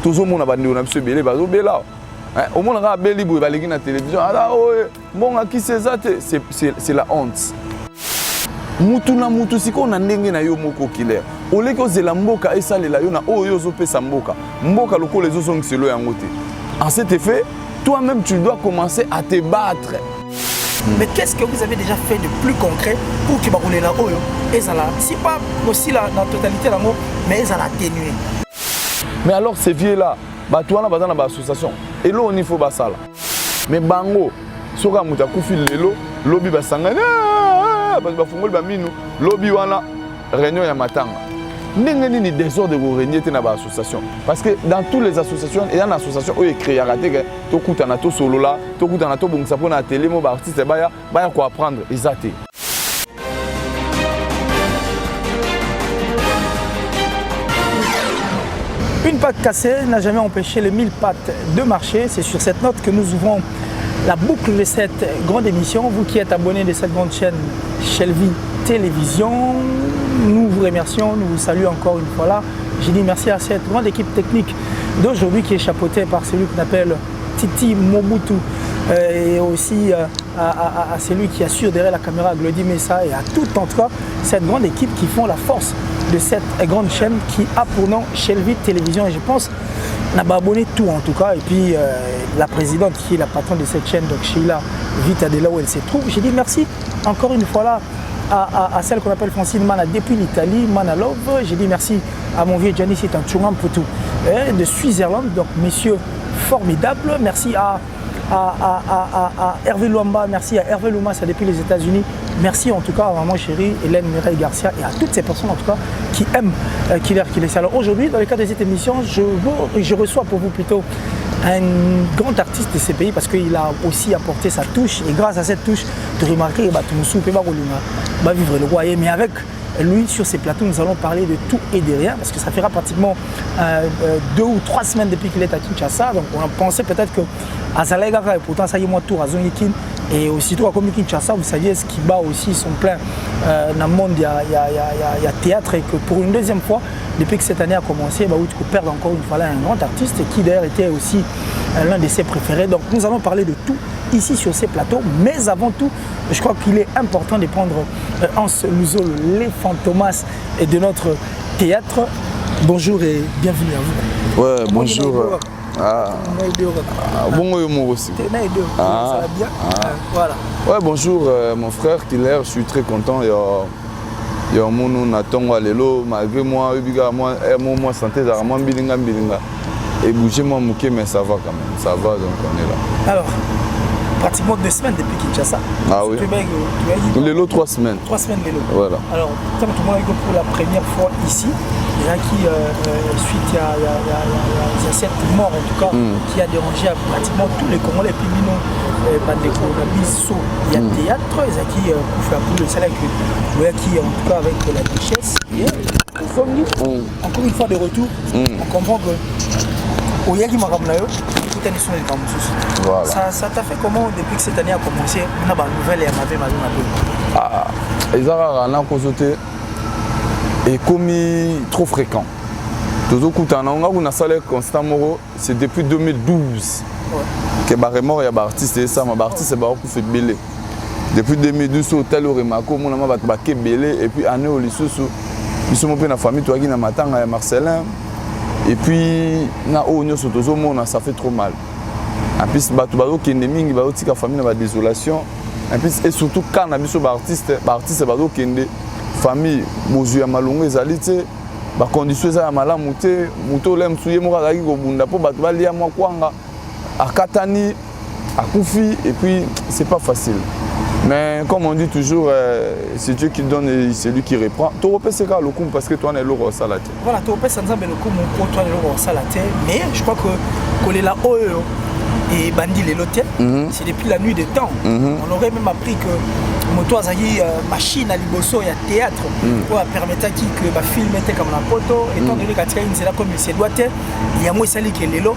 Toujours mon abandé on a biso belé bazo bela. Au moins on a beli boy baleki na télévision. Ah bon qui c'est ça c'est la honte. Mutu na mutu siko na ndenge na yo moko killer. Oleki ozela mboka esalela yo na oyo ozopesa mboka. Mboka lokolo ezosongiselo yango te. En cet effet, toi-même tu dois commencer à te battre. Mais qu'est-ce que vous avez déjà fait de plus concret pour que baroule la oyo ezala si pas aussi la totalité là mais ezala atténuer. Mais alors ces vieux là, bah toi na bazana ba association et là on il faut basala. Mais bango soka muta kufi lelo lobby basangana parce ba fungoli ba minu lobby wana réunion ya matanga. Ndenge nini désordre de régner te na ba association parce que dans toutes les associations il y a une association où écrit raté que to kutana to solo là to kutana to bongisa pona télé mo ba artiste baya quoi apprendre exacté. Une patte cassée n'a jamais empêché les 1000 pattes de marcher. C'est sur cette note que nous ouvrons la boucle de cette grande émission. Vous qui êtes abonnés de cette grande chaîne Shelvy Télévision, nous vous remercions, nous vous saluons encore une fois là. J'ai dit merci à cette grande équipe technique d'aujourd'hui qui est chapeautée par celui qu'on appelle Titi Mobutu et aussi à celui qui assure derrière la caméra, Glody Messa, et à toute en tout cas cette grande équipe qui font la force de cette grande chaîne qui a pour nom Shelvy Télévision. Et je pense qu'on a abonné tout en tout cas. Et puis la présidente qui est la patronne de cette chaîne, donc Sheila Vita de là où elle se trouve. J'ai dit merci encore une fois là à celle qu'on appelle Francine Mana depuis l'Italie, Mana Love. J'ai dit merci à mon vieux Gianni, c'est un Tchungam Poutou de Suisse-Irlande, donc messieurs formidables. Merci à Hervé Luamba, merci à Hervé Luma, ça depuis les États-Unis. Merci en tout cas à maman chérie Hélène Mireille Garcia et à toutes ces personnes en tout cas qui aiment Killer Kilesi. Alors aujourd'hui, dans le cadre de cette émission, je reçois pour vous plutôt un grand artiste de ces pays parce qu'il a aussi apporté sa touche et grâce à cette touche, de remarquer que va vivre le royaume. Mais avec lui, sur ces plateaux, nous allons parler de tout et de rien parce que ça fera pratiquement 2 ou 3 semaines depuis qu'il est à Kinshasa. Donc on a pensé peut-être que Azalega et pourtant ça y est moi tour à Zonyikin et aussitôt comme Kinshasa, vous saviez ce qui bat aussi son plein dans le monde, il y a théâtre et que pour une deuxième fois, depuis que cette année a commencé, bah, tu peux perdre encore une fois là un grand artiste qui d'ailleurs était aussi l'un de ses préférés. Donc nous allons parler de tout ici sur ces plateaux, mais avant tout, je crois qu'il est important de prendre Hans Luzo, l'éléphant Thomas et de notre théâtre. Bonjour et bienvenue à vous. Ouais, bonjour. Bon, moi aussi. Ça va bien. Voilà. Ouais, bonjour mon frère Killer, je suis très content. Il y a un monde Nathan Walelo, malgré moi, moi santé, moi bilinga. Et bouger moi mouké, mais ça va quand même. Ça va, donc on est là. Alors, pratiquement 2 semaines depuis Kinshasa. Ah oui. Les lots 3 semaines. 3 semaines les lots. Voilà. Alors, tout le monde est pour la première fois ici. Il y a qui, suite, il y a cette mort en tout cas qui a dérangé pratiquement tous les Congolais. Et puis, nous, Bandeko, Bisso, il y a théâtre, il y a qui fait un peu le salaire, il y a qui, en tout cas, avec la richesse. Et encore une fois de retour, on comprend que au Yagi Maramlayo, voilà. Ça t'a fait comment depuis que cette année a commencé? On a une nouvelle et et comme trop fréquent. C'est depuis 2012 que Barremore et Bartiste et ça, Bartiste et Baroko fait belé. Depuis 2012, au tel Remako, mon ami va te belé et puis année au lycée, ils sont dans la famille, toi qui n'a matanga et Marcelin. Et puis na onyo sotozo mona ça fait trop mal. En plus bato bazo kende mingi bazo tika famille na ba désolation. En plus et surtout quand na biso ba artiste bazo kende famille bozu ya malongo ezali te ba condition za ya malamu te muto le msuye mo kazaki ko bunda po bato balia mwa kwanga akatani akufi et puis c'est pas facile. Mais comme on dit toujours, c'est Dieu qui donne et c'est lui qui reprend. Tu repères ce cas parce que toi, tu es l'euro salate. Voilà, tu repères ça, toi, tu es l'euro salate. Mais je crois que les là et Bandi les lotiers, c'est depuis la nuit des temps. On aurait même appris que moto azali machine à liboso et à théâtre pour permettre que le film était comme la photo étant donné que c'est là comme il se doit être. Il y a moins sali que les lots,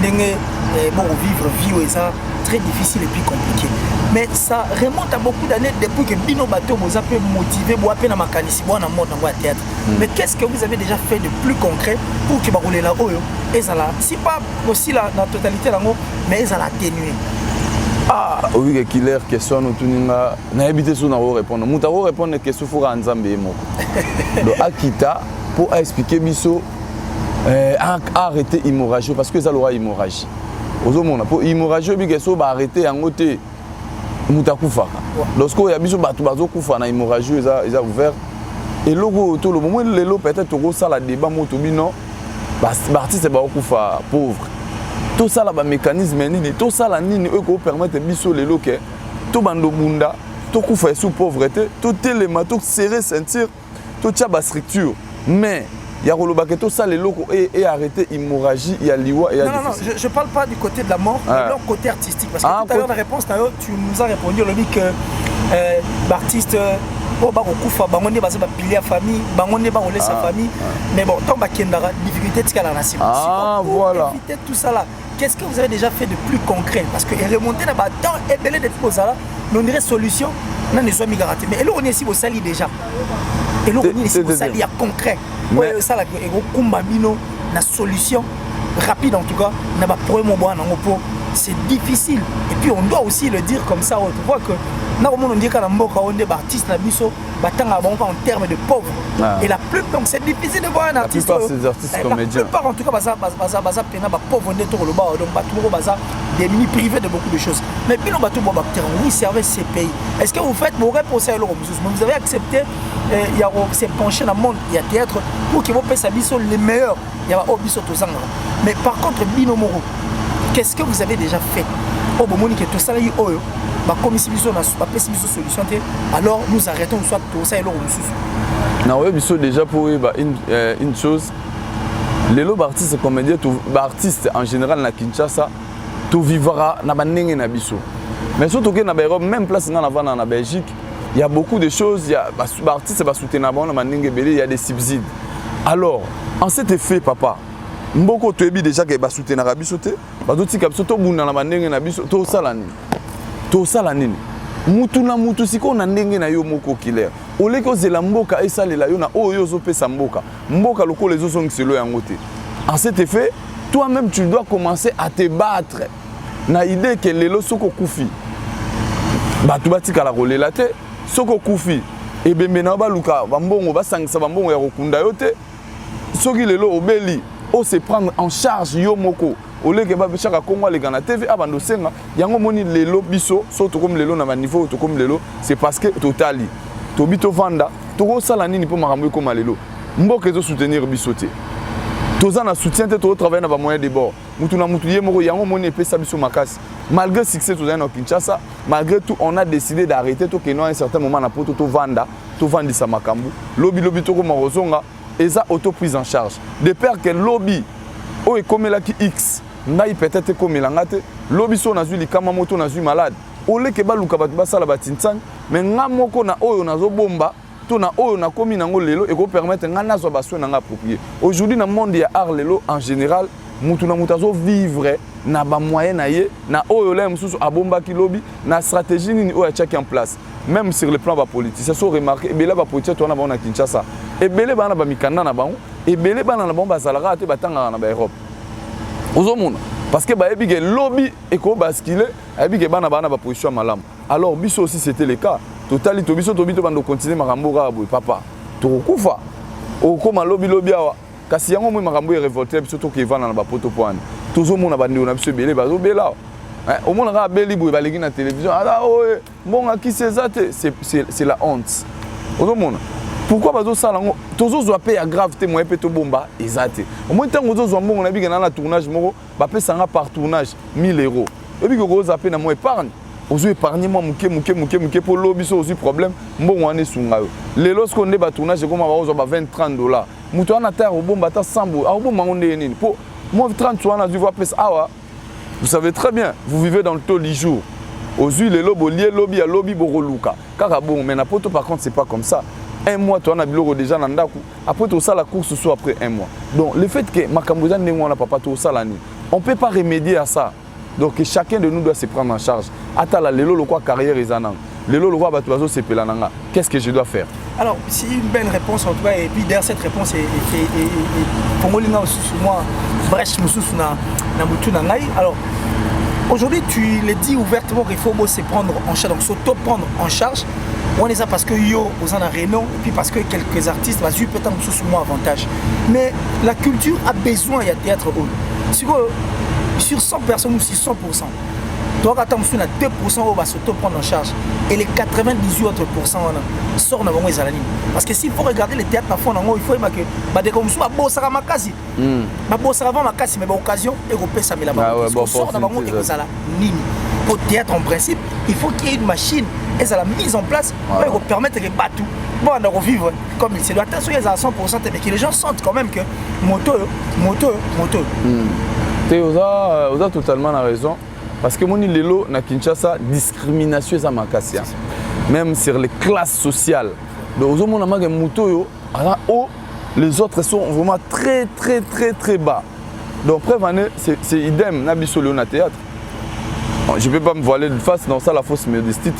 bon vivre vie ça très difficile et puis compliqué. Mais ça remonte à beaucoup d'années depuis que Bino Bato vous a pu motiver, vous avez makanisi, vous avez un théâtre. Mais qu'est-ce que vous avez déjà fait de plus concret pour que vous roulez là-haut? Et ça là, si pas aussi la totalité là, mais ça l'a atténué. Ah, oui, qu'il est question, nous n'habitez sur nous répondre. Nous avons répondre à question pour Anzambé. Donc, Akita, pour expliquer Bisso, arrêter l'hémorragie, parce que ça aura hémorragie. Pour l'hémorragie, il faut arrêter en côté. Lorsque il y a des gens qui ont une hémorragie, ils ont ouvert. Et le moment où peut-être que ça la débat, l'artiste est pauvre. Tout ça, le mécanisme, tout ça, qui permet de biso les locaux, tout bando bunda, tout fait sous pauvreté, tout élément, tout serré sentir, tout la structure. Mais il y a tout ça, les locaux et arrêter l'hémorragie, il y a l'iwa et non, je ne parle pas du côté de la mort, mais leur côté artistique. Parce que tout à l'heure, la réponse, tu nous as répondu, on dit que l'artiste. Bon, bah, on est pilier à famille, on est sa famille. Mais bon, tant qu'il y a des difficultés, c'est la nation. Voilà. Éviter tout ça là. Qu'est-ce que vous avez déjà fait de plus concret? Parce que remonter là-bas, tant et belé de tout ça là, on dirait solution, on ne soit mis garanti. Mais là, on est ici au sali déjà. Et là, on est ici au sali, il y a concret. Ça là, la solution rapide en tout cas, on a pas problème c'est difficile. Et puis on doit aussi le dire comme ça. Tu vois que on dit qu'à on est artiste en termes de pauvres. Et la plupart, c'est difficile de voir un artiste. La plupart, c'est des artistes comédiens. La plupart, en tout cas, pauvres des mini privés de beaucoup de choses. Mais puis oui, servez ces pays. Est-ce que vous faites vos réponses à vous avez accepté, il y a s'est penché dans le monde, il y a théâtre pour que vous puissiez les meilleurs. Il y a mais par contre, Bino Moro, qu'est-ce que vous avez déjà fait? Tout ça, alors nous arrêtons soit tout ça et l'autre. Non, oui, déjà pour une chose, les artistes et comédiens, artistes en général na Kinshasa, tout vivra na banenge na biso. Mais surtout que na Europe, même place en Belgique, il y a beaucoup de choses, il y a des artistes qui soutenir il y a des subsides. Alors, en cet effet, papa, mboko toyebi déjà que ba soutenir na biso te, ba doti ka biso to bunda na banenge na biso to salani. To salani. Mutu na mutu siko na ndenge na yo moko killer. Oleko zela mboka esalela yo na oyo zo pesa mboka. Mboka loko les autres sont yango te. En cet effet, toi-même tu dois commencer à te battre. Na idée que lelo soko kufi. Ba tu batika la rolela te, soko kufi. E bembe na ba luka ba mbongo ba sangisa ba mbongo ya kokunda yo te. Soki lelo obeli o se prendre en charge yo moko. Ole ke ba chaka Congo les gana TV abando senga yango moni lelo biso surtout comme lelo na ba niveau to comme lelo c'est parce que totali to bito vanda to ko sala nini po makambo ko malelo mboka ezo soutenir biso te toza na soutien te to travailler na ba moyen de bord mutu na mutu ye moko yango moni epesa biso makasi malgré succès toza na Kinshasa malgré tout on a décidé d'arrêter to ke no à un certain moment na poto to vanda to vandi sa makambo lobi to ko marozonga eza auto prise en charge de peur que lobby o e komela ki X ngai peut-être comme langate lobiso na zuli kama moto na zuli malade ole ke baluka batu basala batintsani mais nga moko na oyo nazo bomba to na oyo na komi nango lelo et ko permettre nga nazo baswe na nga approprié aujourd'hui na monde ya art lelo en général mutu na mutazo vivre na ba moyen na ye na oyo la mususu abomba ki lobi na stratégie nini oyo tchaki en place même sur le plan ba politique ça sont remarqué et là ba politique to na ba na Kinshasa et belé bana ba mikanda na bango et belé bana na bomba zalaka te batanga na ba Europe. Parce que le lobby est basculé, et bana bana position malam. Alors biso aussi c'était le cas. Totali to biso to bito bando continuer makambo rabo papa. To kufa. O koma lobby awa. Kasi yango mo makambo e révolter biso to ke vana na ba poto poane. Tozo mona bandi na biso belé bazo bela. Au monde ra beli boy balegi na télévision. Ah ouais, bon qui c'est la honte. Ozo mona. Pourquoi bazo sala ngo tozo zo payer grave te mo epeto bomba ezate au moins tant ozo zo mbongo na bigana na tournage moko ba pesa nga par tournage 1000 €. Et puis go zo payer na mo épargne ozo épargner moi muke pour lobiso aussi problème mbongo ane sunga yo le lorsqu'on ne ba tournage comme ba ozo ba 20-30 $. Muto ana terre au bomba ta sambo au bomba ngonde nini pour moi 30 soana du voir pesa awa. Vous savez très bien vous vivez dans le taux du jour aux huiles les lobo lié lobby à lobby boroluka kaka bon mais na poto par contre c'est pas comme ça. Un mois, tu as un déjà dans Ndaku. Après, tu as la course soit après un mois. Donc, le fait que Makambouzan n'est pas papa tout ça l'année, on ne peut pas remédier à ça. Donc chacun de nous doit se prendre en charge. Atala lelo le quoi carrière ezana. Lelo le quoi batuazo se pelananga. Qu'est-ce que je dois faire? Alors, c'est une belle réponse en tout cas, et puis derrière cette réponse, pour moi, brèche, alors, aujourd'hui, tu le dis ouvertement qu'il faut se prendre en charge, donc s'auto-prendre en charge. On est ça parce que yo, aux en a Renault, et puis parce que quelques artistes, bah, peut-être moins avantage. Mais la culture a besoin, il y a théâtre sur 100 personnes ou sur 100%. Donc, attends, on a 2% on va s'auto-prendre en charge. Et les 98 autres pourcents sortent dans les années. Parce que s'il faut regarder les théâtres, il faut que des comme ça, bossara makasi. Bossara avant makasi, mais l'occasion et repère ça là-bas. Parce qu'on sort dans les nini. Pour le théâtre, en principe, il faut qu'il y ait une machine et ça la mise en place pour permettre de battre tout. Bon, on doit vivre comme il se doit. Attention, il y a 100%, mais que les gens sentent quand même que moto. Tu as totalement raison. Parce que mon lelo na Kinshasa discrimination est makasi. Même sur les classes sociales. Donc les autres sont vraiment très bas. Donc prévenez, c'est idem na biso na théâtre. Je ne peux pas me voiler de face dans ça la fausse modestie.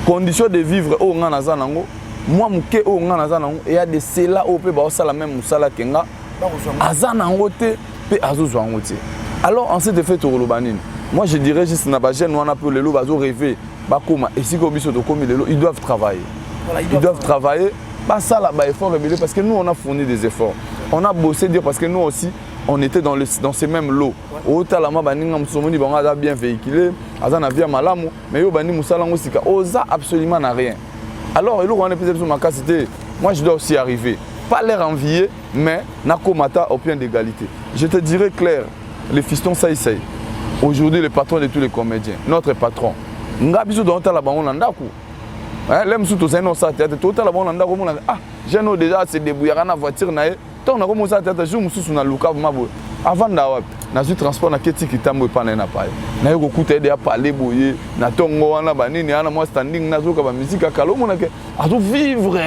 Condition de vivre au ngana zanango. Moi muke au ngana zanango et il y a des cela au pe ba sala même musala kenga. Azanango te pe azozwango te. Alors en cette fait au lobanine. Moi je dirais juste na ba jeune on a peu les lots bazo rêver bakoma et si kobiso to komi les lots ils doivent travailler. Voilà, ils doivent travailler pas ça là bas effort rebelle parce que nous on a fourni des efforts. On a bossé dire parce que nous aussi on était dans ces mêmes lots. Au talama baninga musomoni bango bien véhiculé, azana bien malamu mais yo bani musala ngosika oza absolument n'a rien. Alors on est peut-être sur ma capacité. Moi je dois aussi arriver. Pas l'air envier mais na komata au point d'égalité. Je te dirais clair, les fistons ça essaye. Aujourd'hui, le patron de tous les comédiens, notre patron. Ngabiso dans la banque nandaku. L'aime sous tous un an ça tête, tout la banque nandaku mon ah, j'ai déjà se débrouiller na voiture na tant on a commencé à tête jour mususu na luka mabo. Avant d'avoir na su transport na keti kitambo pa na pa. Na yo kuta aider à parler boyer, na tongo wana banini ana moi standing na zo ka ba musique akalo mon ke a tout vivre.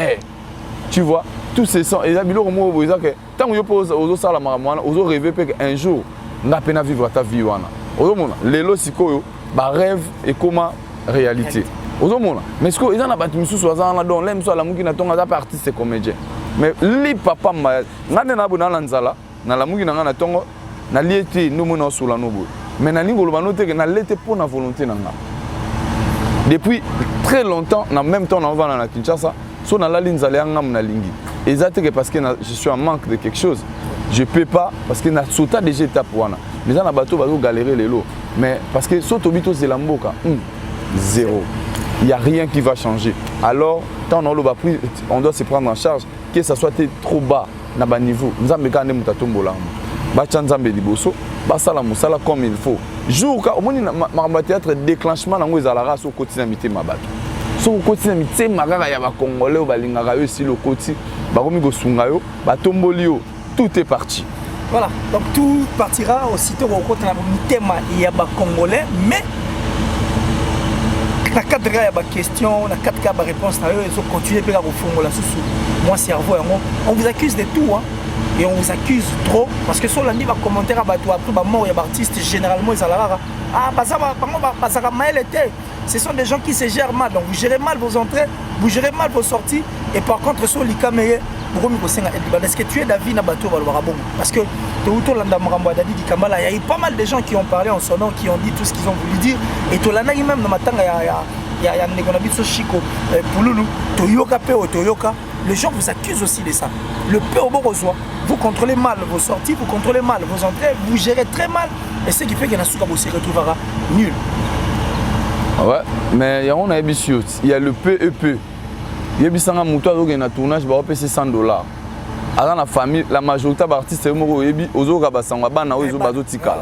Tu vois, tous ces sons et la bilo mo boza que tant yo pose aux sala maramwana, aux rêver un jour na pena vivre ta vie wana. Lelo sikoyo ba rêve et comment réalité. Mais ce que ils en a battu mususu azana don l'aime so la muki na tonga za artiste comédien. Mais li papa ma ngane na bona nzala na la muki na ngana tongo na liete no mona sula no bo. Mais na lingo lobano te na lete pour na volonté na nga. Depuis très longtemps na même temps na va na Kinshasa so na la linzala ngam na lingi. Exactement parce que je suis en manque de quelque chose. Je ne peux pas parce que na sauta déjà étape wana. Les gens na bateau va galérer les lots. Mais parce que Sotobito c'est la mboka. Zéro. Il n'y a rien qui va changer. Alors, tant on doit se prendre en charge, que ça soit trop bas, na bas niveau. Nous avons gagné mutatombola. Bachanzambe liboso, basala musala comme il faut. Jour quand au moins théâtre déclenchement dans les alara sur quotidien mité mabato. Sur quotidien mité magara ya ba congolais au balingara yo si le quotidien ba komi go sungayo, ba tombolio, tout est parti. Voilà, donc tout partira aussitôt au côté de thème il y a des Congolais, mais dans le cadre de la question, dans le cadre de la réponse, ils ont continué à faire moi cerveau, on vous accuse de tout, hein, et on vous accuse trop, parce que sur l'année, il va commenter à après mort, il y a des artistes, généralement, ils ce sont des gens qui se gèrent mal, donc vous gérez mal vos entrées, vous gérez mal vos sorties, et par contre, sur l'IKME, est-ce que tu es d'avis parce que il y a eu pas mal de gens qui ont parlé en son nom, qui ont dit tout ce qu'ils ont voulu dire. Et tout l'année même dans matin il y a un Chico Pouloulou, Toyoka Peo Toyoka. Les gens vous accusent aussi de ça. Le peu au bon reçoit. Vous contrôlez mal vos sorties, vous contrôlez mal vos entrées, vous gérez très mal. Et ce qui fait qu'il y a un souka se retrouvera nul. Ouais, mais il y a un ambitieux. Il y a le PEP. Il y a un tournage qui va payer $100. Dans la famille, la majorité des artistes sont aux bana aux bazotika.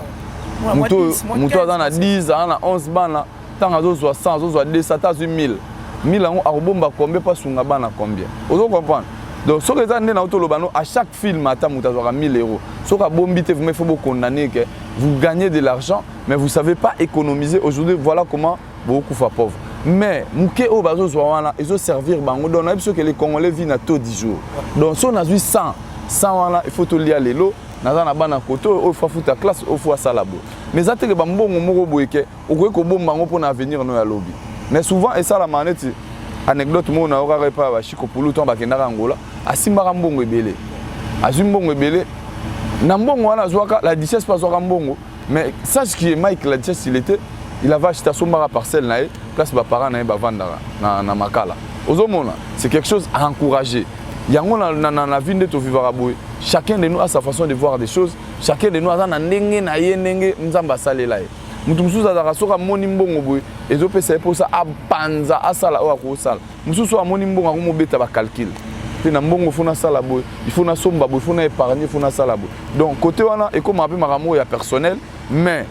Muto a 10, a 11 bana, tant à 60, à 200, à 1000. 1000 ans, à bomba combien pas sur bana combien. Vous comprenez? Donc, sur les années à chaque film, à 1000 euros. Sur la bombe, vous faut condamner que vous gagnez de l'argent, mais vous ne savez pas économiser. Aujourd'hui, voilà comment beaucoup de pauvres. Mais ils ont servi que les Congolais vivent à taux 10 jours. Donc si on a 100, il faut te lire les lots. naza na bana koto o fa futa classe o fois ça labo mais ça te que bambongo moko boyeke okoki kobomba ngo pour avenir no ya lobi mais souvent et ça la manette anecdote mo na okaka pa ba chiko pulu to bakendaka Angola asimbaka mbongo ebele azwi mbongo ebele na mbongo wana zwaka la 16 pas zwaka mbongo mais sache que Mike la 16 il avait acheté son parcelle na place ba parents na ba vandara na makala ozomona c'est quelque chose à encourager. Yango na vie de vivre boy. Chacun de nous a sa façon de voir des choses. Chacun de nous a na ndenge na ye ndenge nzamba salela ye. Mutu mususu azaka soka moni mbongo boy. Ezo pesa pour ça abanza asala o ko sala. Mususu amoni mbongo ko mobeta ba calcul. Pe na mbongo fona sala boy. Il faut na somba boy, il faut na épargner, il faut na sala boy. Donc côté wana et comme appelle maramo ya personnel mais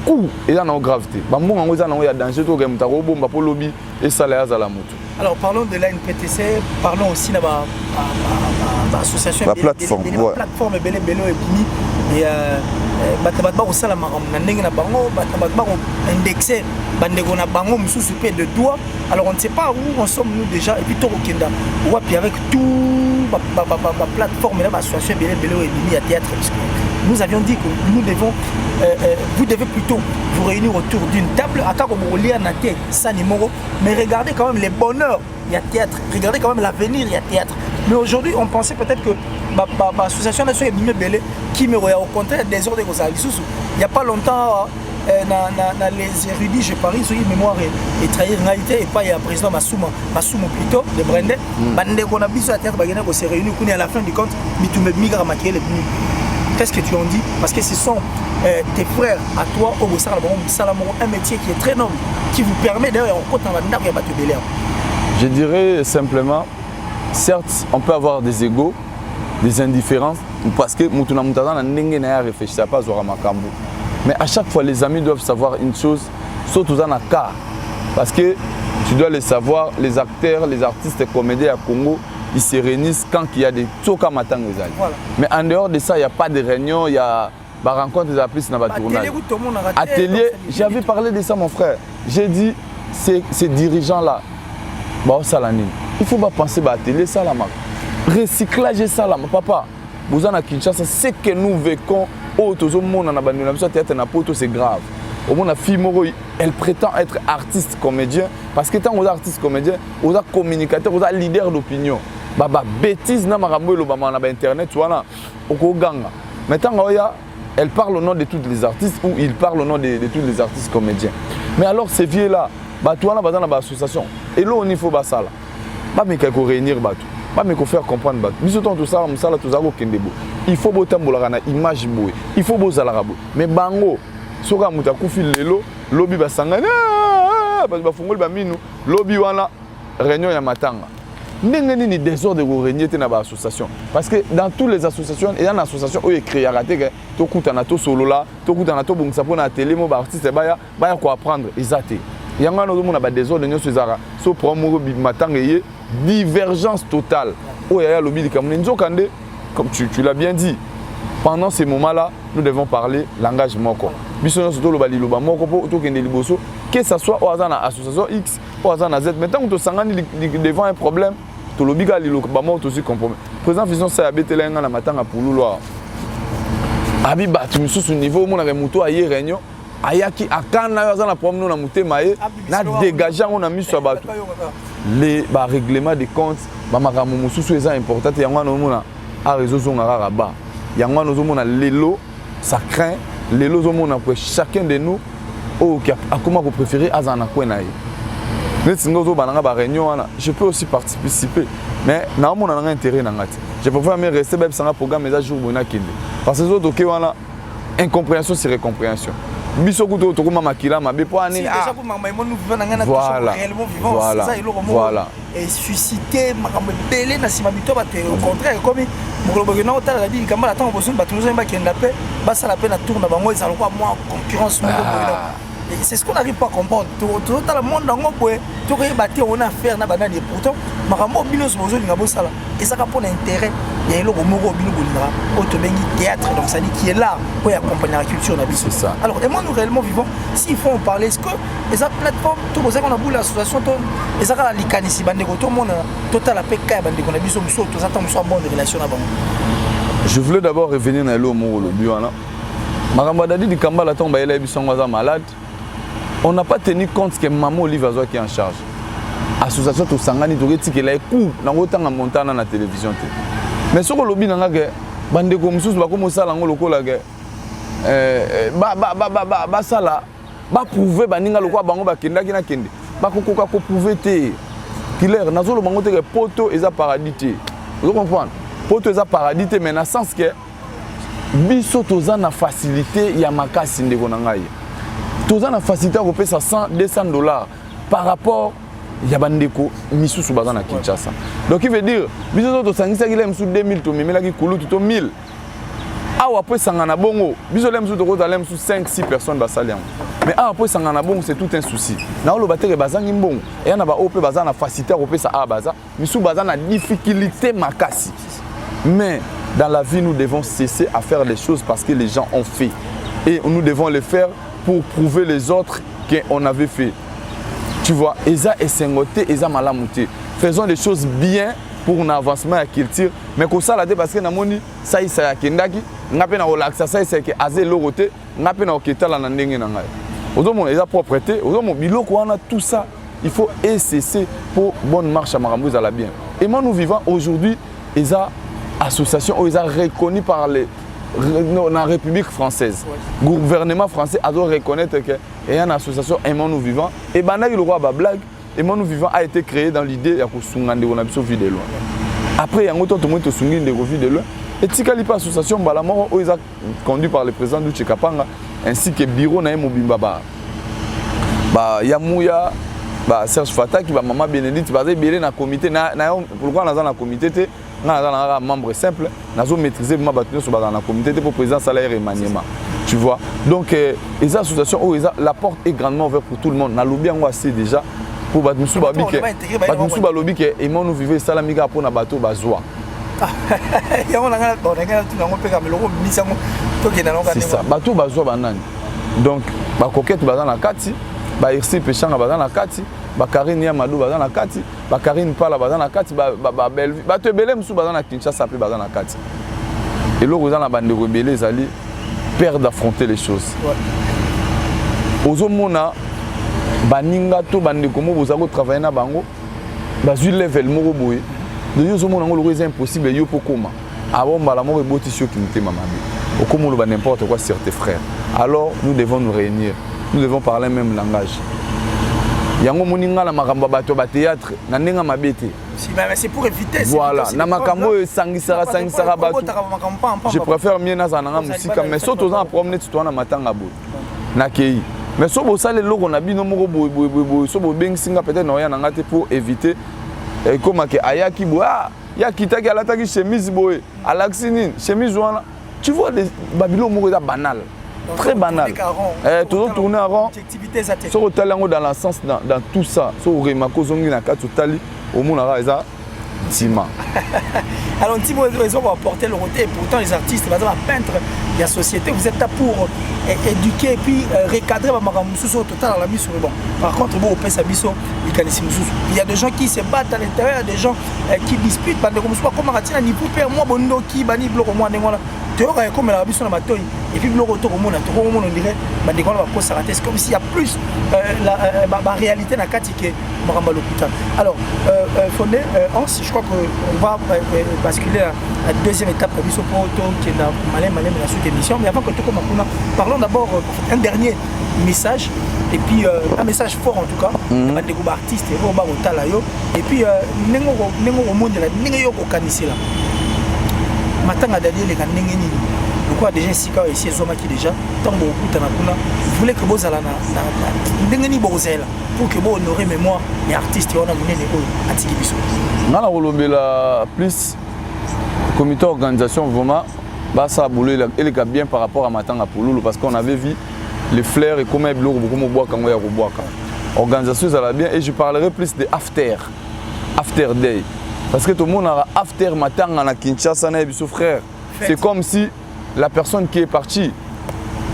coup et là na gravité. Ba mbongo ngo za na ya danger to game ta ko bomba po lobby et sala ya zala mutu. Alors parlons de l'ANPTC, parlons aussi de l'association la plateforme, la plateforme Bele Belo et Bini et bataba ko sala na ndenge na bango bataba ko indexer bandeko na bango mususu pe de doigt. Alors on ne sait pas où en sommes nous déjà et puis to kenda wapi avec tout la plateforme là l'association Bele Belo et Bini à théâtre parce que nous avions dit que nous devons vous devez plutôt vous réunir autour d'une table à quand vous lire na tête ça numéro mais regardez quand même les bonheurs il y a théâtre regardez quand même l'avenir il y a théâtre mais aujourd'hui on pensait peut-être que l'association nationale Bimé Belé qui me au contraire des ordres comme ça il y a pas longtemps na les érudits je parie sur mémoire et trahir réalité et pas il y a président Masumo plutôt de Brende bande qu'on a biso à théâtre bagena ko se réunir à la fin du compte mitumbe migra maquiller les qu'est-ce que tu en dis? Parce que ce sont tes frères à toi au un métier qui est très noble, qui vous permet d'ailleurs en compte Je dirais simplement, certes, on peut avoir des égos, des indifférences, parce que réfléchir pas à Makambo. Mais à chaque fois, les amis doivent savoir une chose, surtout dans le cas. Parce que tu dois le savoir, les acteurs, les artistes, les comédiens à Congo, ils se réunissent quand il y a des Tsoka Matang. Voilà. Mais en dehors de ça, il n'y a pas de réunion, il y a des rencontres, des applis dans le tournage. Atelier, j'avais parlé de ça, mon frère. J'ai dit, ces dirigeants-là, il ne faut pas penser à l'atelier, ça là, recyclage, ça là, papa. Vous en avez Kinshasa, ce que nous vécons, c'est grave. Au moins, la fille Moro, elle prétend être artiste comédien parce que tant que vous êtes artiste comédien, vous êtes communicateur, vous êtes leader d'opinion. Bêtise, na marambo lo bama na internet, voilà. Okoganga. Maintenant, elle parle au nom de tous les artistes ou il parle au nom de tous les artistes comédiens. Mais alors ces vieux là, toi na bazana ba association. Et là on y faut ba sala. Ba me ko réunir batu. Ba me ko faire comprendre batu. Biso ton tout ça, musala tout ça ko kendebo. Il faut botambola na image boy. Il faut bozala rabo. Mais bango soka muta kufi lelo lobi basangana parce ba fungoli ba minu lobi wana réunion ya matanga. Ndenge nini désordre de régner te na ba association parce que dans toutes les associations il y a une association où écrit arrêter que to kutana to solo là to kutana to bongisa pona télé mo ba artiste baya ko apprendre ezate yanga no mona ba désordre nyo sezara so promo bi matanga yé divergence totale où il y a lobi likamune nzokande comme tu l'as bien dit pendant ces moments-là nous devons parler langage moko biso surtout le bali loba moko po to kende liboso que ça soit au hasard na association X au hasard na Z maintenant on te sangani devant un problème to lobiga li loba moko aussi compromis président vision ça abetela nga na matanga pululo abi batu mususu niveau mona ke muto aye réunion ayaki akana yo na problème na mutema ye na dégager on a mis sur batu les règlement des comptes ba makambo mususu eza important yango na mona a réseau zonga raba yango na mona lelo ça craint les lots au monde pour chacun de nous oh qui a comment vous préférez azana kwenaye je peux aussi participer mais na mon intérêt je préfère me rester même sans un programme mais à jour parce que les autres qui ont incompréhension c'est récompréhension biso kuto to kuma makila mabe po ani déjà pour maman nous vivons dans un réellement vivant ça il voilà et susciter makambo belé na sima bito ba au contraire comme mokoloboke na otala dit kamba la temps boson ba toujours ba kenda pe ba ça la peine à tourner ba moi ça quoi moi concurrence c'est ce qu'on n'arrive pas à comprendre tout le monde dans le monde tout le monde on a affaire na banane et pourtant makambo bilos bozo linga bosala et ça pour l'intérêt il y a le moko bino bolingara autobengi théâtre donc ça dit qui est là pour accompagner la culture na biso ça alors et moi nous réellement vivons s'il faut en parler est-ce que les plateformes tout ça qu'on a boule l'association et ça la likanisi bande ko tout le monde total la PK bande qu'on a biso muso tout ça tant soit bonne relation là-bas Je voulais d'abord revenir dans le mot le Biwana. Maramba Dadi di Kambala tombe elle est malade. On n'a pas tenu compte que maman Olive Azoa qui est en charge. Association to sangani to reti que la coup na ngotanga montana na télévision te. Mais soko lobi nanga ke bande ko mususu ba ko mosala ngo lokola ke ba sala ba prouver baninga lokwa bango ba kenda ki na kende. Ba kokoka ko prouver te. Clair nazo lo bango te ke poto eza paradis te. Vous comprenez? Poto eza paradis te mais na sens que biso toza na facilité ya makasi ndeko na ngai. Toza na facilité ko pesa 100 200 $ par rapport ya bandeko misusu baza na Kinshasa. Donc il veut dire biso to sangisa ki lemsu 2000 to memela ki kulutu to 1000. Awa après sangana bongo, biso lemsu to ko za lemsu 5 6 personnes basaliam. Mais après sangana bongo c'est tout un souci. Na lo batere bazangi mbongo. Et na ba OP baza na facilité ko pesa a baza, misu baza na difficulté makasi. Mais dans la vie, nous devons cesser à faire les choses parce que les gens ont fait. Et nous devons les faire pour prouver les autres qu'on avait fait. Tu vois, Eza et Sengote, Eza Malamuté. Faisons les choses bien pour un avancement à la culture. Mais comme ça, parce que nous ça y est, Kendaki, nous avons relaxé, ça y est, que Azé Loroté, nous avons Oketa la Nandenge Nangai. Aujourd'hui, Eza propreté, aujourd'hui, Biloko, on a tout ça. Il faut cesser pour bonne marche à Marambouza la bien. Et moi, nous vivons aujourd'hui, Eza association où ils sont reconnus par la République française. Le gouvernement français a dû reconnaître qu'il y a une association Aimons nous vivants. Et le roi Bablag, Aimons nous vivants a été créé dans l'idée de Sungan on a vu de loin. Après, il y a un autre monde qui a vu de loin. Et Tikalipa association Balamoro, où ils sont conduits par le président du Tchekapanga, ainsi que le bureau Naïm Obimbaba. Yamouya, Serge Fata, qui va Maman Bénédicte, basé bien dans le comité. Pourquoi dans le comité? Nous sommes membre simple, nous avons maîtrisé le comité pour le président salaire et maniement. Tu vois? Donc, les associations, la porte est grandement ouverte pour tout le monde. Nous avons bien assez déjà pour Batmoussou Balobi que nous vivons Salamika pour Nabato Bazoua. C'est ça, Bato Bazoua Banani. Donc, Coquette Bazan la Kati, Irsi Péchanga Bazan la Kati. Karine Yamadou bazan na kati, Karine Pala bazan na kati, Bellevue, te belé msou bazan na Kinshasa pe bazan na kati. Et là, vous avez la bande de rebelles, ils allaient peur d'affronter les choses. Ozomona, baninga to bande komo vous avez travaillé na bango, bazu level moko boye. De yo zomona ngolo c'est impossible yo pokoma. Avant bala moko botisio qui n'était mamabi. Okomo lo ba n'importe quoi sur tes frères. Alors nous devons nous réunir. Nous devons parler le même langage. Yango moninga la makamba bato ba théâtre na ndenga mabete. C'est pour éviter. Voilà, na makambo sangisara bato. Je préfère mieux na zananga musika mais surtout dans promener toi na matanga bo. Na kei. Mais so bo sale loko na bino moko bo so bo beng singa peut-être na yana ngate pour éviter comme que ayaki bo ya kitaki alataki chemise boy alaxinine chemise wana. Tu vois des babilo moko da banal. Très banal. Toujours tourner à rond. Sur le talent dans le sens dans tout ça. Sur le remako zongi na katu tali au monde là ça Tima. Alors Tima ils ont apporté le côté et pourtant les artistes les peintres la société vous êtes là pour éduquer et puis recadrer Mamamususu total dans la mise sur le banc. Par contre bon au pesa biso il y a des gens qui se battent à l'intérieur, il y a des gens qui disputent parce que comme Ratina ni pour père moi bondo qui bani bloc moi ndengona théorie comme la biso na matoi et puis bloc autour au monde on dirait bandekona va poser rater c'est comme s'il y a plus la réalité na kati que Maramba l'hôpital. Alors Fondé je crois qu'on va basculer à la deuxième étape de biso pour qui est dans malin la suite émission mais avant que tout comme parlons d'abord un dernier message et puis un message fort en tout cas des groupes artistes et puis nengo monde la nengo yo kokanisi la matanga d'aller les kanenge ni pourquoi déjà sika ici zoma qui déjà tant bo kutana kuna vous voulez que bozala na ndenge ni bozela pour que bo honorer mémoire les artistes on a monene ko atiki biso ngala kolobela plus comité organisation vraiment basa boulé elle est bien par rapport à matanga Pouloulou parce qu'on avait vu les fleurs et comment beaucoup boire quand on boire organisation ça va bien et je parlerai plus de after day parce que tout le monde a after matanga na Kinshasa na biso frère c'est comme si la personne qui est partie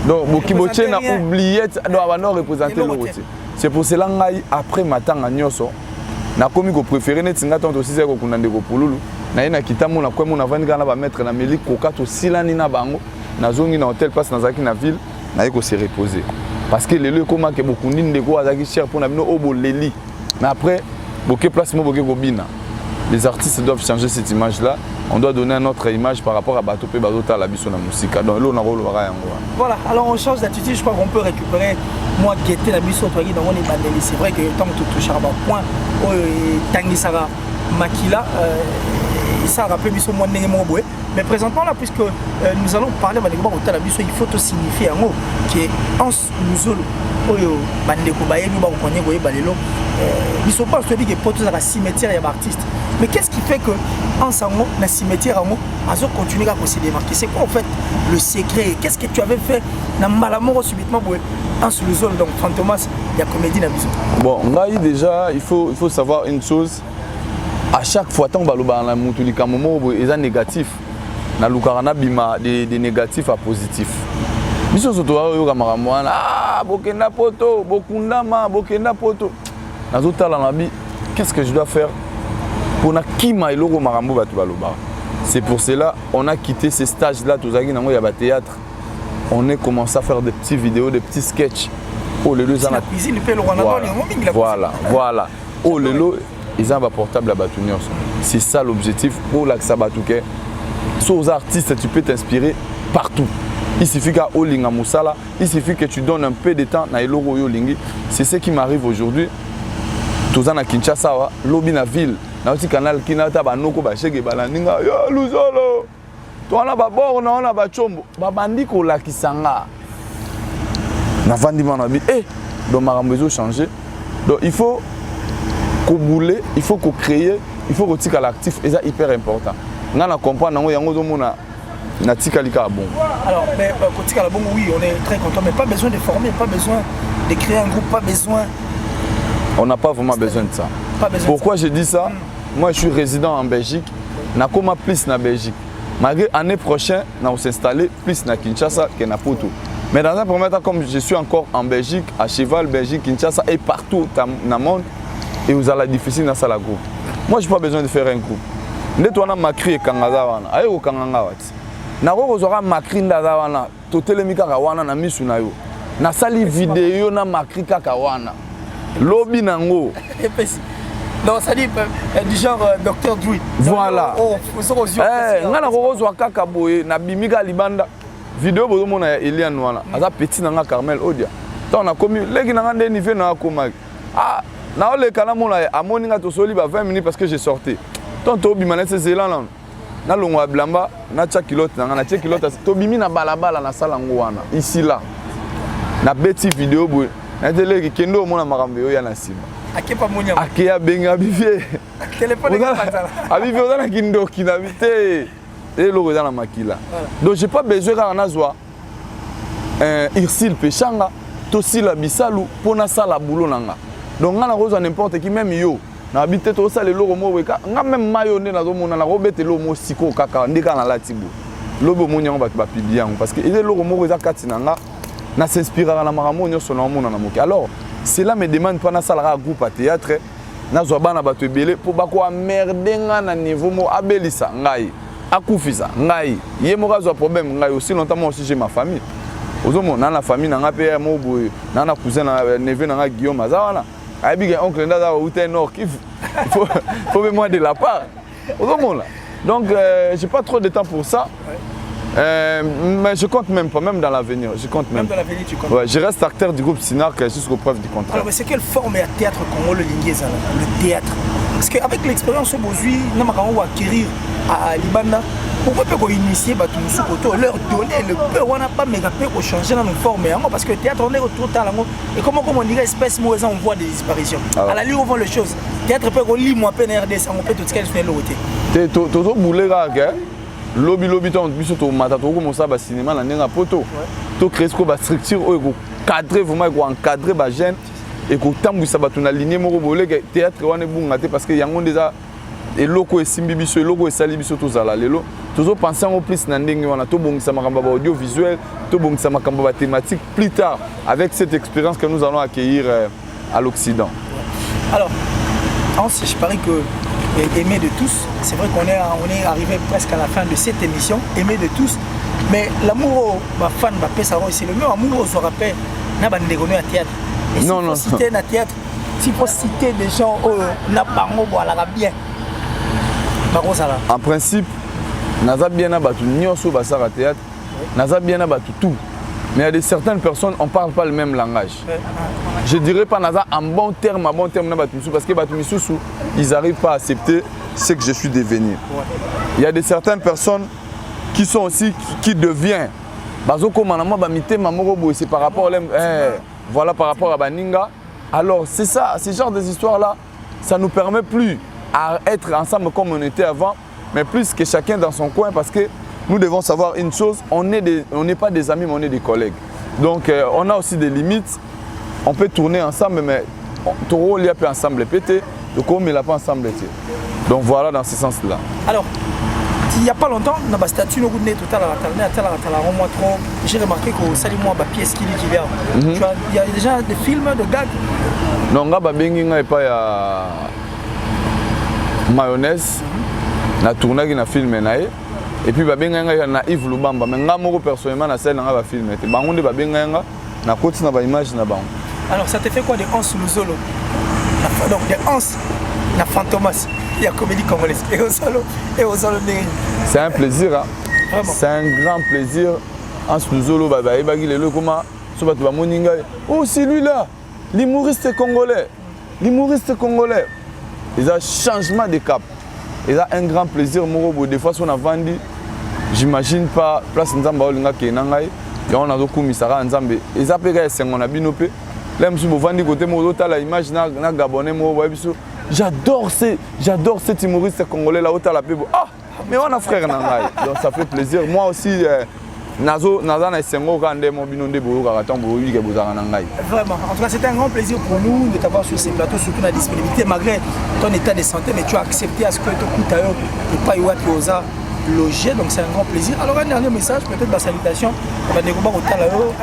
donc Bokiboche n'a oublié doit représenter le côté c'est pour cela après matanga nyoso na komi ko préférer net singa tonto 6 ko kunande ko Pouloulou naye na kitamo na kwemo na vandi kana ba mettre na meli koka to silani na bango nazongi na hôtel place nazaki na ville naye ko se reposer parce que lelo comment que beaucoup ndeko azaki cher pour na bino obo leli mais après boké place mo boké kobina. Les artistes doivent changer cette image là. On doit donner une autre image par rapport à Batopé Badota la biso na musique. Donc là on a rôle voilà, alors on change d'attitude, je crois qu'on peut récupérer moi guetter la biso toi dans on est bandeli. C'est vrai que tant que tu touches à un point tangi sara makila ça rappelle biso moi ndenge mo boé. Mais présentement là puisque nous allons parler de la biso, il faut te signifier en haut qui est en nous oyo bandeko bayebi ba konye boye balelo biso pas se dit que poto za cimetière ya artiste. Mais qu'est-ce qui fait que en sango na cimetière en azo continuer à se démarquer? C'est quoi en fait le secret? Qu'est-ce que tu avais fait na malamoro subitement boye en sous le sol donc Fantomas il y a comédie na biso. Bon, ngai déjà il faut savoir une chose. À chaque fois tant baloba na mutu likamomo boye eza négatif. Na lukarana bima des négatifs à positifs. Biso soto oyo kamaramu wana bokenda poto bokundama bokenda poto nazotala na bi qu'est-ce que je dois faire pour na kima eloko marambo batu baloba. C'est pour cela on a quitté ces stages là tozaki nango ya ba théâtre. On est commencé à faire des petites vidéos, des petits sketchs. Oh le deux ans la cuisine pe le rwanda voilà oh le lo ils ont un portable à batunior. C'est ça l'objectif pour la Sabatuke. Sur aux artistes tu peux t'inspirer partout. Il suffit qu'à Olinga Moussala, il suffit que tu donnes un peu de temps à Eloro Yolingi. C'est ce qui m'arrive aujourd'hui. Tous en à Kinshasa, lobby na ville. Na aussi canal qui n'a pas noko ba chege balandinga. Yo luzolo. Toi on a ba bord, on a ba chombo. Ba bandi ko la kisanga. Na vandi manabi. Donc marambezo changer. Donc il faut qu'on boule, il faut qu'on crée, il faut qu'on tique à l'actif et ça hyper important. On a comprendre nango yango zo mona. Alors, mais oui, on est très content, mais pas besoin de former, pas besoin de créer un groupe, pas besoin. On n'a pas vraiment besoin de ça. Pourquoi je dis ça? Moi, je suis résident en Belgique. Je suis plus en Belgique. Malgré l'année prochaine, on va s'installer plus à Kinshasa que à Poto. Mais dans un premier temps, comme je suis encore en Belgique, à Cheval, Belgique, Kinshasa et partout dans le monde, et vous allez difficile dans la groupe. Moi, je n'ai pas besoin de faire un groupe. Nettoyez ma crie et Kangazawana. Aïe, au Kangangawati. Nakozora makri ndaza wana totelemi kaka wana na misu na yo na sali vidéo na makri kaka wana lobi nango non ça dit du genre Dr Dre voilà nga na kokozwa kaka boye na bimika libanda vidéo bozo mona ya Eliane wana aza petit nanga Carmel Odia tant na komi leki nanga ndé niveau na komaki na ole kana mona amoni nga to soli ba 20 minutes parce que j'ai sorti tant to bimana c'est Zéland na longwa blamba na tia kilote na tia kilote to bimi na balabala na sala ngwana ici là na beti vidéo boy na télé kendo mona makambe yo ya na sima akepa monya akeya benga bivie téléphone ngapatala abivie ona kindo kinabité et logo dans la makila donc j'ai pas besoin quand on a zoa irsil pechanga to sila bisalu pona sala boulot nanga donc ngana roza n'importe qui même yo na habité to ça le logo mo weka nga même mayonnaise na zo mona na robete lo mo siko kaka ndika na latibo lobo mo nyango ba publier parce que ile logo mo weza katina nga na s'inspirera na makambo nyonso na mona na moki alors cela me demande pas na sala groupe à théâtre na zo bana ba to ebele pour ba ko merder nga na niveau mo abelisa ngai akufisa ngai ye mo ka zo problème ngai aussi longtemps moi aussi j'ai ma famille ozomo na la famille na nga pe mo boy na na cousin na neveu na nga Guillaume azawana Aïbig oncle Ndada ou Nord il faut même moi de la part. Donc j'ai pas trop de temps pour ça. Mais je compte même pas, même dans l'avenir. Je compte même. Dans l'avenir, tu comptes. Ouais, je reste acteur du groupe Sinark jusqu'aux preuves du contraire. Alors, mais c'est quelle forme de théâtre qu'on le lingué le théâtre? Parce qu'avec l'expérience aujourd'hui, nous avons acquérir à Libana. Pourquoi peut-on initier leur donner le peu on n'a pas méga peu pour changer dans nos formes parce que le théâtre on est autour de et comment on dirait espèce mauvaise on voit des disparitions. À la ligne on voit les choses. Théâtre peut qu'on lit moi PNRD ça on peut tout ce qu'elle fait l'autre. Toto boulé là lobby ton biso to mata to comme ça ba cinéma na ndenga poto. To créer ce ko ba structure o cadrer vraiment ko encadrer ba jeune et ko tambwisa bato na ligne moko bolé théâtre wana bunga te parce que yango déjà et loko esimbi biso loko esali biso tozala lelo tozo penser en plus na ndenge wana to bongisa makamba ba audiovisuel to bongisa makamba ba thématique plus tard avec cette expérience que nous allons accueillir à l'Occident. Alors je parie que aimé de tous. C'est vrai qu'on est arrivé presque à la fin de cette émission, aimé de tous. Mais l'amour, ma fan, ma paix, c'est le même amour, on se rappelle, n'a pas de à théâtre. Et s'il faut citer un théâtre, s'il faut citer des gens, n'a pas bien. En principe, naza bien abattu nyonso basara théâtre, naza bien abattu tout. Mais il y a certaines personnes, on ne parle pas le même langage. Je ne dirais pas naza en bon terme, parce que ils n'arrivent pas à accepter ce que je suis devenu. Il y a certaines personnes qui sont aussi, qui deviennent. C'est par rapport voilà, par rapport à Baninga. Alors c'est ça, ce genre des histoires-là, ça ne nous permet plus à être ensemble comme on était avant, mais plus que chacun dans son coin, parce que nous devons savoir une chose, on n'est pas des amis, mais on est des collègues. Donc on a aussi des limites, on peut tourner ensemble, mais Toro il y a pas ensemble pété, le com il n'a pas ensemble été. Donc voilà dans ce sens-là. Alors, il n'y a pas longtemps, dans ma statue, j'ai remarqué que ça moi ma pièce qui vient. Il y a déjà des films de gags. Non, il n'y a pas mayonnaise, na tournage na film et puis babenga na Yves Lubamba, mais moi personnellement na scène na film et bangonde babenga na côté na ba image na bango. Alors ça te fait quoi de Hans Luzolo? Donc de Hans na Fantomas, il y a comédie congolaise et au solo c'est un plaisir hein. C'est un grand plaisir. Hans Luzolo ebagi lelo comment so bato ba moninga. Oh c'est lui là, l'humoriste congolais. L'humoriste congolais. Il a un changement de cap. Il a un grand plaisir. Des fois, si on a vendu, j'imagine pas, place Nzamba Olinga qui est nangai, et on a d'autres commissariats Nzambe. Ils appellent ça on a binopé. Là, je me vendu côté Modo, la image na Gabonais, j'adore cet humoriste congolais là, la pebo. Ah, mais on a frère nangai. Donc ça fait plaisir. Moi aussi. Nazo na sengo kande mo binonde bo karaton bo wi ke bozanga nangai. Vraiment, en tout cas c'était un grand plaisir pour nous de t'avoir sur ces plateaux, surtout la disponibilité malgré ton état de santé, mais tu as accepté à ce que tu coûtes ailleurs et pas Iwa qui osa loger, donc c'est un grand plaisir. Alors un dernier message, peut-être ma salutation, un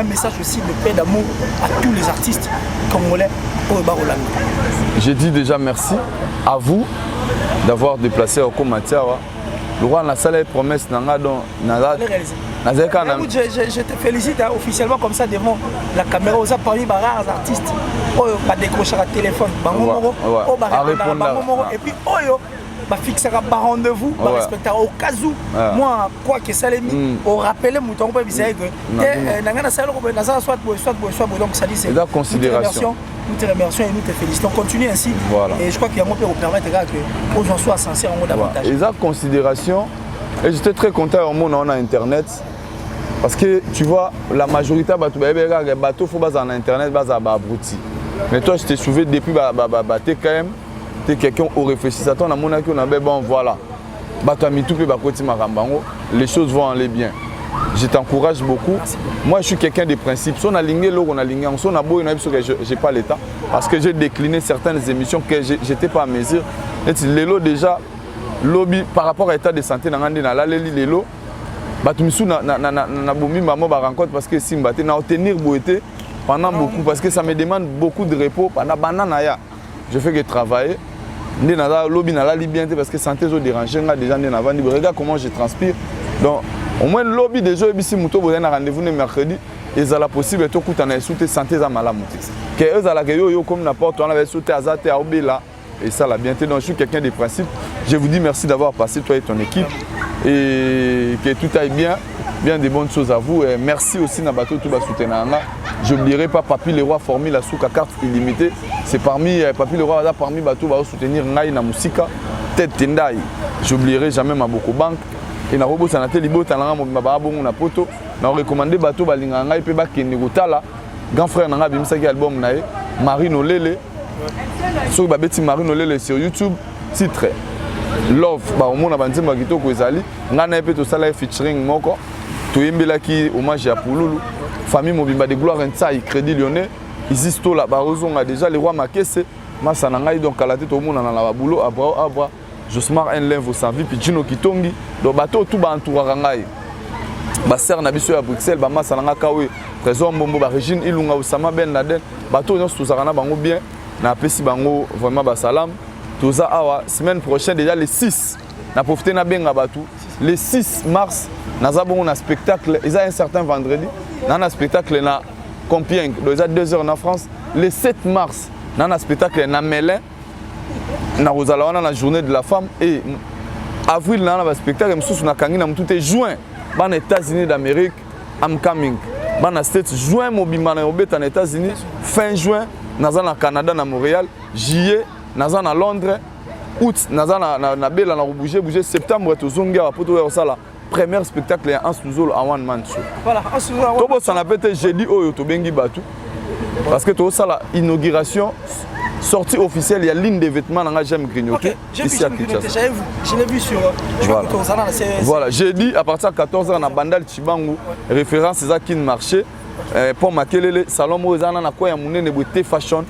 message aussi de paix, d'amour à tous les artistes congolais au Baroland. Je dis déjà merci à vous d'avoir déplacé au Komatiawa. Le roi a salé promesse nanga donc je te félicite hein, officiellement comme ça devant la caméra aux parmi des rares artistes qui décrochent à téléphone et puis fixer un rendez-vous respecter au cas où moi quoi que ça les mis au rappeler mouton pas bizarre que nanga ça soit donc ça dit c'est la considération. Nous te remercions et nous te félicitons. Continue ainsi. Voilà. Et je crois qu'il y a un mot pour permettre que aux gens soient sincères en mot davantage. Et la considération. Et j'étais très content au monde on a internet. Parce que tu vois, la majorité des bateaux faut baser en internet, baser à abruti. Mais toi, je t'ai souviens depuis tu es quand même, tu es quelqu'un au réfléchissant. On a mon acquis, on a bon voilà. Les choses vont aller bien. Je t'encourage beaucoup. Moi, je suis quelqu'un de principe. Si on a ligné l'eau, on a ligné. Si on a beau, je n'ai pas l'état. Parce que j'ai décliné certaines émissions que je n'étais pas à mesure. L'élo déjà, lobby par rapport à l'état de santé, dans l'élo, rencontre parce que si je vais tenir pendant beaucoup, parce que ça me demande beaucoup de repos. Je fais que travailler. Lobby parce que santé est dérangée. Regarde comment je transpire. Donc, au moins, le lobby des jeux, si vous avez un rendez-vous le mercredi, ils ont la possibilité de soutenir santé à malade. Que eux ont comme n'importe on avait sauté à Zate à Obéla et ça la bientôt. Donc je suis quelqu'un de principe. Je vous dis merci d'avoir passé toi et ton équipe et que tout aille bien, bien de bonnes choses à vous. Et merci aussi na bateau tout va soutenir. Je n'oublierai pas Papi Leroy formé la sous carte illimitée. C'est parmi Papi Leroy parmi bateau va soutenir Ngai na Musika tête Tendai. J'oublierai jamais ma Boko Bank. Et na robot sanate libo talanga mobimba bongo na poto na recommander bateau balinga ngai pe ba kende kotala grand frère nanga bimisaki album na ye Marino Lele so ba beti Marino Lele sur YouTube titre Love ba omona banzemba kitoko ezali ngana pe to sala featuring moko to yembelaki hommage à Pululu famille mobimba de gloire Nsai Crédit Lyonnais isisto la barozonga déjà les rois makese masana ngai donc kala te to mona na la boulot abra Josmar Enlen vous savez puis Gino Kitongi donc bateau tout ba entourera ngai ba ser na biso à Bruxelles ba masana kawe trésor mbombo ba Régine Ilunga Osama Ben Laden bateau nyonso tozaka na bango bien na pesi bango vraiment ba salam Toza awa semaine prochaine déjà le 6 na profiter na benga batu le 6 mars naza bongo na spectacle ils a un certain vendredi na spectacle na Compiègne donc ils a 2 heures en France le 7 mars na spectacle na Melun na rozala wana na journée de la femme et avril na spectacle msusu na kangi na mutute juin ban États-Unis d'Amérique I'm coming ban States juin mobima na obeta na États-Unis fin juin naza na Canada na Montréal juillet naza na Londres août naza na bela na bouger septembre tozongi wa poto ya sala premier spectacle ya Ansuzolo en one man show voilà Ansuzolo tobo ça n'appelle jeudi oyo to bengi batu parce que to sala inauguration sortie officielle, il y a ligne de vêtements dans la J'aime grignoter. Ici à Kinshasa. Je l'ai vu sur. Voilà, j'ai dit à partir de 14h, on a Bandal Chibangu, référence à qui marché. Pour Makelele, Salon Mozana, na quoi yamune ne beauté fashion.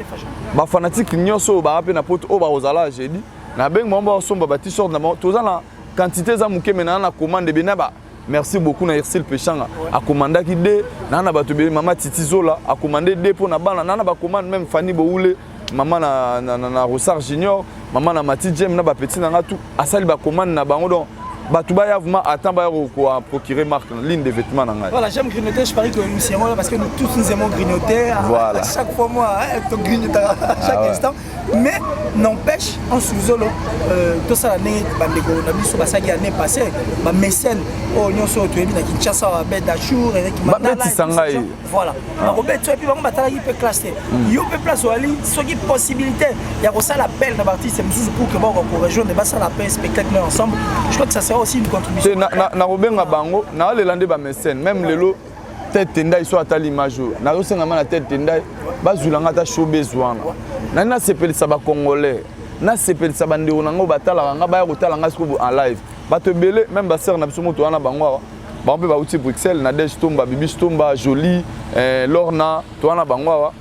Ba fanatique nyoso ba rappel na pote au barozala, j'ai dit. Na beng mamba somba ba t-shirt na toza na quantité za muke mena na commande benaba. Merci beaucoup na Ersil Pechanga a commandé qui dé na ba to be mama Titi Zola a commandé dé pour na bana na ba commande même Fanny Boule. Maman na Rossard Junior, maman na Mati Jem na ba petit na tout asali ba commande na bango donc Batouba Yavma attend pour procurer marque ligne de vêtements. Voilà, j'aime grignoter, je parie que nous serons là parce que nous tous nous aimons grignoter. Voilà. À chaque fois, moi, tu grignotes à chaque instant. Mais n'empêche, en sous-zolo, tout ça l'année, on a vu sur la saga l'année passée, ma mécène, oh, nous sommes tous les deux, qui chassent à bête d'achour, et qui m'a dit. Voilà. Robert, tu as pu voir il peut classer. Il peut placer au Ali, ce qui est possibilité. Il y a aussi l'appel d'un artiste, c'est pour que vous rejoindre la paix, spectacle ensemble. Je crois que ça sera aussi une contribution. Na Robert Bango, na le landé ba mécène, même le lot tête tendai soit à l'image. Na rosenga na tête tendai, ba zulanga ta show besoin. Na sepeli sa ba congolais. Na sepeli sa bande onanga batala nga ba yotala nga siko en live. Ba te belé même ba sœur na biso moto wana bango. Ba on peut ba uti Bruxelles na Dej Tomba, Bibi Tomba, Jolie, Lorna, to wana bango wa.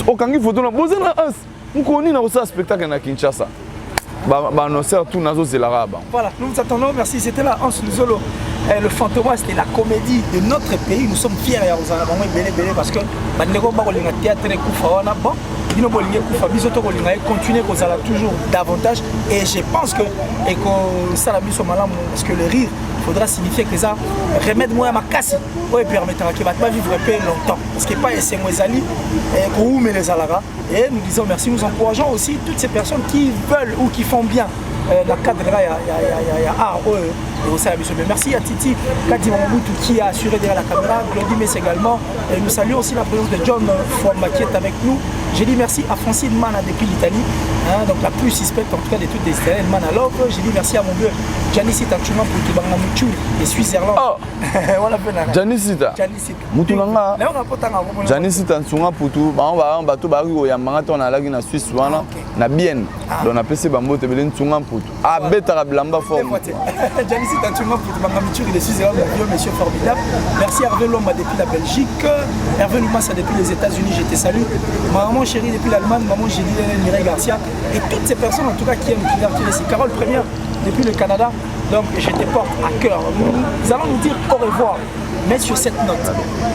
Okangi photo na bozana as. Mukoni na rosa spectacle na Kinshasa. Voilà, nous vous attendons, merci. C'était là Hans Luzolo, le fantôme, c'était la comédie de notre pays. Nous sommes fiers parce que continuer toujours davantage et je pense que parce que le rire faudra signifier que ça remettre moi à ma casse et permettra que ma vivre longtemps parce que pas essayer et les alara et nous disons merci, nous encourageons aussi toutes ces personnes qui veulent ou qui font bien la cadre là il y a art merci à Titi Kadi Mamoudou qui a assuré derrière la caméra, Claudie Mess également et nous saluons aussi la présence de John Fouamba qui est avec nous. J'ai dit merci à Francine Mana depuis l'Italie, donc la plus suspecte en tout cas de toutes les Italiennes, Mana Love. J'ai dit merci à mon vieux Janissi Tachuma pour Kibanga Mutu et Suisse-Irlande. Voilà Janissi Mutulanga. Janissi Tachuma pour tout. On va bateau bari ya marathon na lagi na Suisse wana na bien. Donc on a passé bambo te belen Tachuma pour tout. Ah beta blamba forme. Janissi Tachuma pour Kibanga Mutu et Suisse-Irlande, mon vieux monsieur formidable. Merci à Hervé Lomba depuis la Belgique, Hervé Lumassa depuis les États-Unis, je te salue. Maman chérie depuis l'Allemagne, maman j'ai dit Mireille Garcia et toutes ces personnes en tout cas qui aiment c'est Carole Première depuis le Canada, donc je te porte à cœur. Nous allons nous dire au revoir, mais sur cette note,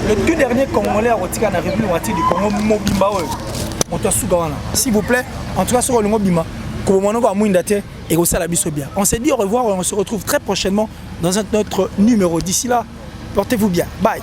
le tout dernier Congolais à Rotika na République du Congo, Mobimba, s'il vous plaît, en tout cas sur le Mobimba, et on s'est dit au revoir et on se retrouve très prochainement dans un autre numéro. D'ici là, portez-vous bien. Bye.